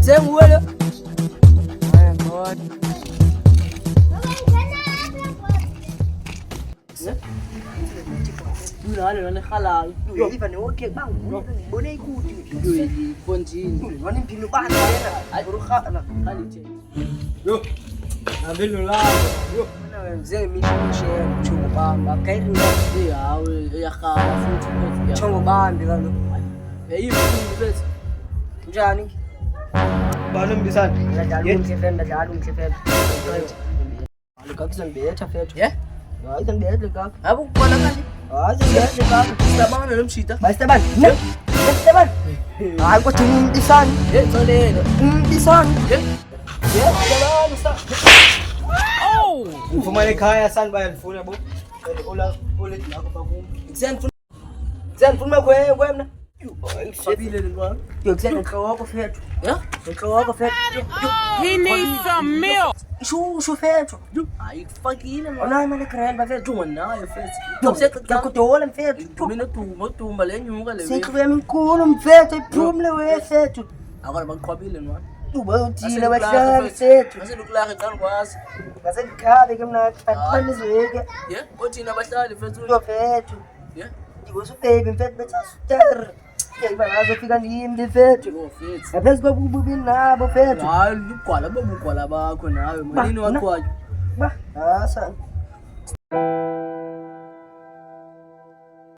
Sehemu wewe. Haya God. Yule wale wanakhala. Yo hivi ni okay bangu. Mbona ikuti? Yule ponjini. Wani mpinu bana tena. Ruha na Hali tena. yo. Na vile la. Yo. Na mzee mimi chungu bamba. Kairi ndio Yawe yakhala futhi. chungu bambi kalo. Hivi bese. Njani? Bana mbisani. Ndajalu msefenda. Alikakisa mbeta fetu. Yeah? Haida mbeta kaka. Hapo kuna kazi. Haida mbeta kaka. Tabana namshita. Basta ban. Basta ban. Ako tinimbisani. Tolelo. Mbisani. Tabana sa. Oh! Mfumane kaya sana baya mfuna bo. Ola lako babu. Zan fulma kwemna. Sabile ngwa. Yo kisa nkloko fetu. Yeah? Nkloko fetu. He needs some milk. Shu fetu. Ai fakile ngwa. Ona mane krel ba fetu. Tuma nayo fesi. Ya kutola fetu. Mina tumba le nyuka le. Sikwe mkulu mfetu problem we fetu. Agora bangiqhwabile ngwa. Uba uthile bahlala fetu. Mase lokulaka ngani kwazi. Ngase ngikhabe ke mna athanizweke. Yeah? Othina abahlali fethu. Yo fetu. Yeah? Ndigosu baby mfetu betasuter. Yayiba ngazofika ndiyimbi fetu. Oh fethu. Ngaphezu kobubi nabo fetu. Hayi ugwala babugwala bakho nawe malini wakhwayo. Ba, asa.